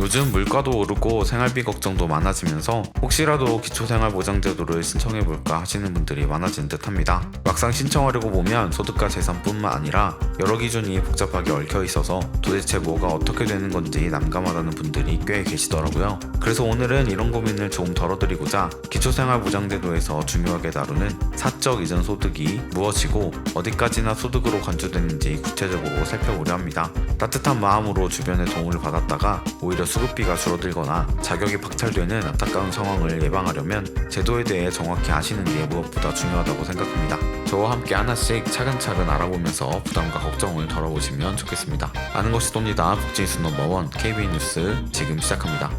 요즘 물가도 오르고 생활비 걱정도 많아지면서 혹시라도 기초생활보장제도를 신청해볼까 하시는 분들이 많아진 듯합니다. 막상 신청하려고 보면 소득과 재산뿐만 아니라 여러 기준이 복잡하게 얽혀 있어서 도대체 뭐가 어떻게 되는 건지 난감하다는 분들이 꽤 계시더라고요. 그래서 오늘은 이런 고민을 조금 덜어드리고자 기초생활보장제도에서 중요하게 다루는 사적 이전 소득이 무엇이고 어디까지나 소득으로 간주되는지 구체적으로 살펴보려 합니다. 따뜻한 마음으로 주변의 도움을 받았다가 오히려 수급비가 줄어들거나 자격이 박탈되는 안타까운 상황을 예방하려면 제도에 대해 정확히 아시는 게 무엇보다 중요하다고 생각합니다. 저와 함께 하나씩 차근차근 알아보면서 부담과 걱정을 덜어보시면 좋겠습니다. 아는 것이 돕니다. 복지뉴스 넘버원 KB 뉴스 지금 시작합니다.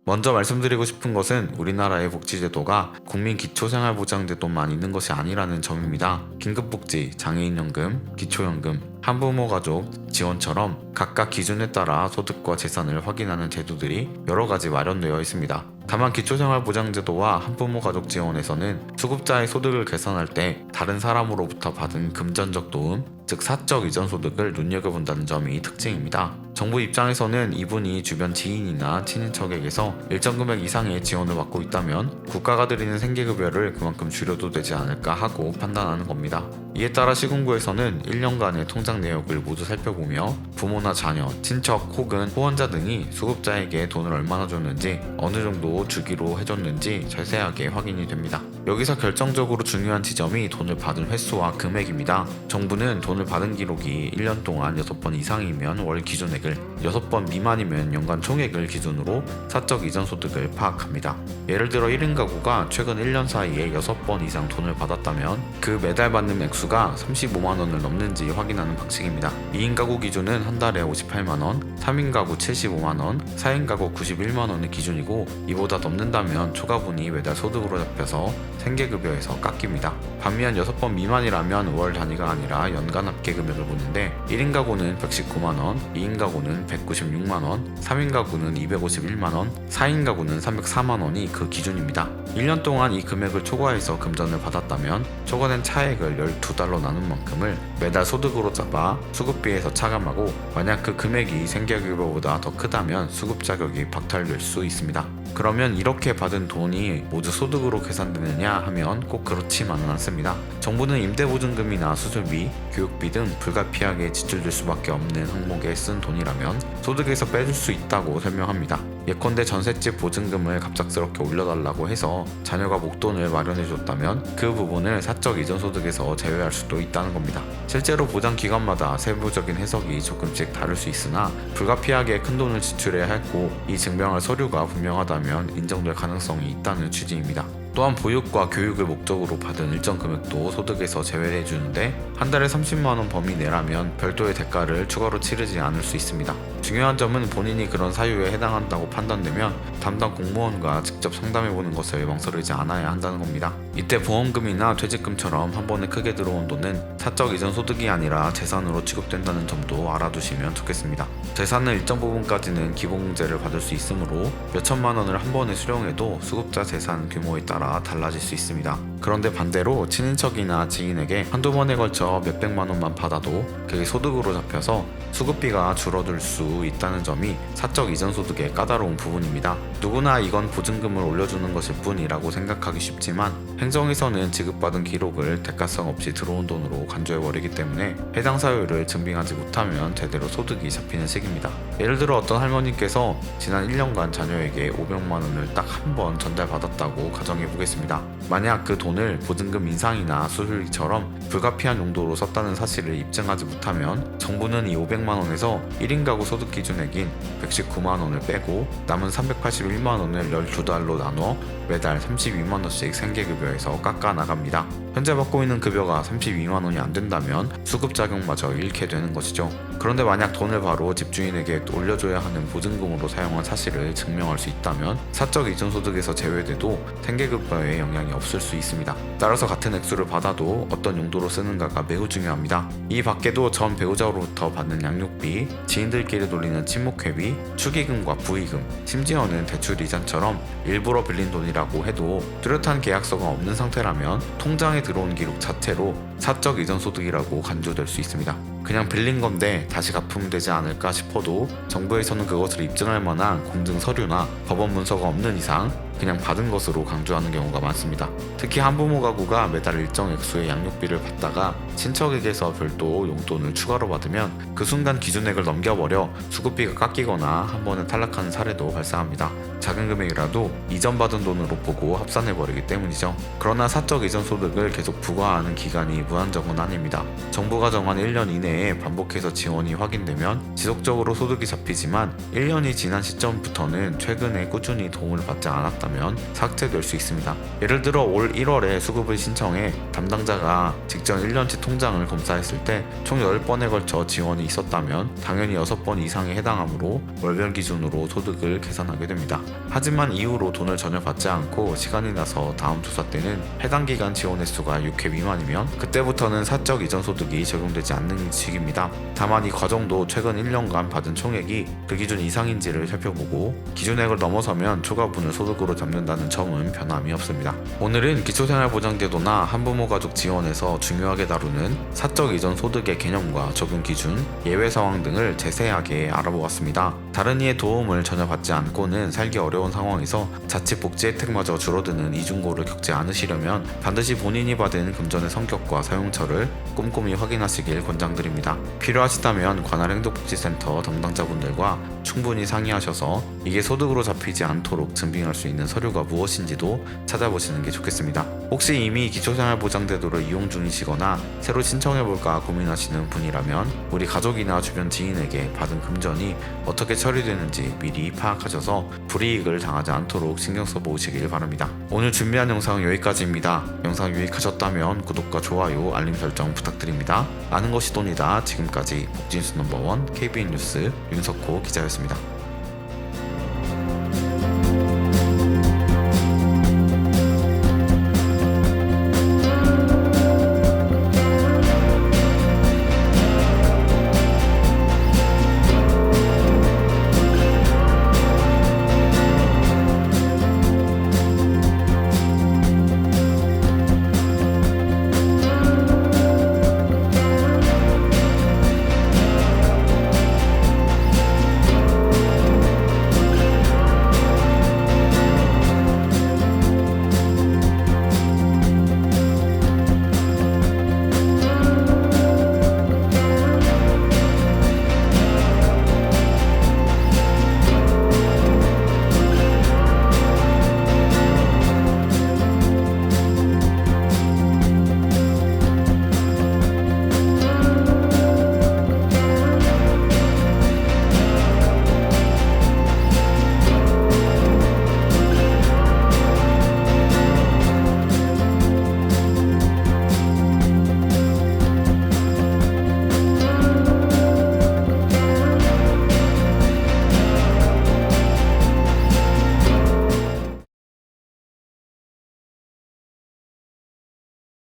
먼저 말씀드리고 싶은 것은 우리나라의 복지제도가 국민기초생활보장제도만 있는 것이 아니라는 점입니다. 긴급복지, 장애인연금, 기초연금, 한부모가족 지원처럼 각각 기준에 따라 소득과 재산을 확인하는 제도들이 여러 가지 마련되어 있습니다. 다만 기초생활보장제도와 한부모가족 지원에서는 수급자의 소득을 계산할 때 다른 사람으로부터 받은 금전적 도움, 즉 사적 이전 소득을 눈여겨본다는 점이 특징입니다. 정부 입장에서는 이분이 주변 지인이나 친인척에게서 일정 금액 이상의 지원을 받고 있다면 국가가 드리는 생계급여를 그만큼 줄여도 되지 않을까 하고 판단하는 겁니다. 이에 따라 시군구에서는 1년간의 통장 내역을 모두 살펴보며 부모나 자녀, 친척 혹은 후원자 등이 수급자에게 돈을 얼마나 줬는지 어느 정도 주기로 해줬는지 자세하게 확인이 됩니다. 여기서 결정적으로 중요한 지점이 돈을 받은 횟수와 금액입니다. 정부는 돈을 받은 기록이 1년 동안 6번 이상이면 월 기준액을, 6번 미만이면 연간 총액을 기준으로 사적 이전 소득을 파악합니다. 예를 들어 1인 가구가 최근 1년 사이에 6번 이상 돈을 받았다면 그 매달 받는 액수가 35만 원을 넘는지 확인하는 방식입니다. 2인 가구 기준은 한 달에 58만 원, 3인 가구 75만 원, 4인 가구 91만 원의 기준이고 이보다 넘는다면 초과분이 매달 소득으로 잡혀서 생계급여에서 깎입니다. 반면 6번 미만이라면 월 단위가 아니라 연간 합계 금액을 보는데 1인 가구는 119만원, 2인 가구는 196만원, 3인 가구는 251만원, 4인 가구는 304만원이 그 기준입니다. 1년 동안 이 금액을 초과해서 금전을 받았다면 초과된 차액을 12달러 나눈 만큼을 매달 소득으로 잡아 수급비에서 차감하고 만약 그 금액이 생계급여보다 더 크다면 수급 자격이 박탈될 수 있습니다. 그러면 이렇게 받은 돈이 모두 소득으로 계산되느냐 하면 꼭 그렇지만은 않습니다. 정부는 임대보증금이나 수술비, 교육비 등 불가피하게 지출될 수밖에 없는 항목에 쓴 돈이라면 소득에서 빼줄 수 있다고 설명합니다. 예컨대 전셋집 보증금을 갑작스럽게 올려달라고 해서 자녀가 목돈을 마련해줬다면 그 부분을 사적 이전 소득에서 제외할 수도 있다는 겁니다. 실제로 보장 기관마다 세부적인 해석이 조금씩 다를 수 있으나 불가피하게 큰 돈을 지출해야 했고 이 증명할 서류가 분명하다면 인정될 가능성이 있다는 취지입니다. 또한 보육과 교육을 목적으로 받은 일정 금액도 소득에서 제외해 주는데 한 달에 30만원 범위 내라면 별도의 대가를 추가로 치르지 않을 수 있습니다. 중요한 점은 본인이 그런 사유에 해당한다고 판단되면 담당 공무원과 직접 상담해보는 것을 망설이지 않아야 한다는 겁니다. 이때 보험금이나 퇴직금처럼 한 번에 크게 들어온 돈은 사적 이전 소득이 아니라 재산으로 취급된다는 점도 알아두시면 좋겠습니다. 재산은 일정 부분까지는 기본공제를 받을 수 있으므로 몇천만 원을 한 번에 수령해도 수급자 재산 규모에 따라 달라질 수 있습니다. 그런데 반대로 친인척이나 지인에게 한두 번에 걸쳐 몇백만 원만 받아도 그게 소득으로 잡혀서 수급비가 줄어들 수 있다는 점이 사적 이전 소득의 까다로운 부분입니다. 누구나 이건 보증금을 올려주는 것일 뿐이라고 생각하기 쉽지만 행정에서는 지급받은 기록을 대가성 없이 들어온 돈으로 간주해버리기 때문에 해당 사유를 증빙하지 못하면 제대로 소득이 잡히는 식입니다. 예를 들어 어떤 할머니께서 지난 1년간 자녀에게 500만 원을 딱 한 번 전달받았다고 가정해보겠습니다. 만약 그 돈을 보증금 인상이나 수술비처럼 불가피한 용도로 썼다는 사실을 입증하지 못하면 정부는 이 500만 원에서 1인 가구 소득 기준액인 119만 원을 빼고 남은 381만 원을 12달로 나눠 매달 32만 원씩 생계급여에서 깎아 나갑니다. 현재 받고 있는 급여가 32만 원이 안 된다면 수급 자격마저 잃게 되는 것이죠. 그런데 만약 돈을 바로 집주인에게 올려줘야 하는 보증금으로 사용한 사실을 증명할 수 있다면 사적 이전 소득에서 제외돼도 생계급여에 영향이 없을 수 있습니다. 따라서 같은 액수를 받아도 어떤 용도로 쓰는가가 매우 중요합니다. 이 밖에도 전 배우자로부터 받는 양육비, 지인들끼리 돌리는 친목회비, 축의금과 부의금, 심지어는 대출 이자처럼 일부러 빌린 돈이라고 해도 뚜렷한 계약서가 없는 상태라면 통장에 들어온 기록 자체로 사적 이전 소득이라고 간주될 수 있습니다. 그냥 빌린 건데 다시 갚으면 되지 않을까 싶어도 정부에서는 그것을 입증할 만한 공증 서류나 법원 문서가 없는 이상 그냥 받은 것으로 강조하는 경우가 많습니다. 특히 한부모 가구가 매달 일정 액수의 양육비를 받다가 친척에게서 별도 용돈을 추가로 받으면 그 순간 기준액을 넘겨버려 수급비가 깎이거나 한 번에 탈락하는 사례도 발생합니다. 작은 금액이라도 이전받은 돈으로 보고 합산해버리기 때문이죠. 그러나 사적 이전 소득을 계속 부과하는 기간이 무한정은 아닙니다. 정부가 정한 1년 이내에 반복해서 지원이 확인되면 지속적으로 소득이 잡히지만 1년이 지난 시점부터는 최근에 꾸준히 도움을 받지 않았다면 삭제될 수 있습니다. 예를 들어 올 1월에 수급을 신청해 담당자가 직전 1년치 통장을 검사했을 때 총 10번에 걸쳐 지원이 있었다면 당연히 6번 이상에 해당하므로 월별 기준으로 소득을 계산하게 됩니다. 하지만 이후로 돈을 전혀 받지 않고 시간이 나서 다음 조사 때는 해당 기간 지원 횟수가 6회 미만이면 그때부터는 사적 이전 소득이 적용되지 않는 식입니다. 다만 이 과정도 최근 1년간 받은 총액이 그 기준 이상인지를 살펴보고 기준액을 넘어서면 초과분을 소득으로 잡는다는 점은 변함이 없습니다. 오늘은 기초생활보장제도나 한부모 가족 지원에서 중요하게 다루는 사적 이전 소득의 개념과 적용 기준, 예외 상황 등을 세세하게 알아보았습니다. 다른 이의 도움을 전혀 받지 않고는 살기 어려운 상황에서 자칫 복지 혜택마저 줄어드는 이중고를 겪지 않으시려면 반드시 본인이 받은 금전의 성격과 사용처를 꼼꼼히 확인하시길 권장드립니다. 필요하시다면 관할 행동복지센터 담당자분들과 충분히 상의하셔서 이게 소득으로 잡히지 않도록 증빙할 수 있는 서류가 무엇인지도 찾아보시는 게 좋겠습니다. 혹시 이미 기초생활보장제도를 이용 중이시거나 새로 신청해볼까 고민하시는 분이라면 우리 가족이나 주변 지인에게 받은 금전이 어떻게 처리되는지 미리 파악하셔서 불이익을 당하지 않도록 신경 써보시길 바랍니다. 오늘 준비한 영상은 여기까지입니다. 영상 유익하셨다면 구독과 좋아요, 알림 설정 부탁드립니다. 아는 것이 돈이다. 지금까지 복진수 넘버원 KBN 뉴스 윤석호 기자였습니다.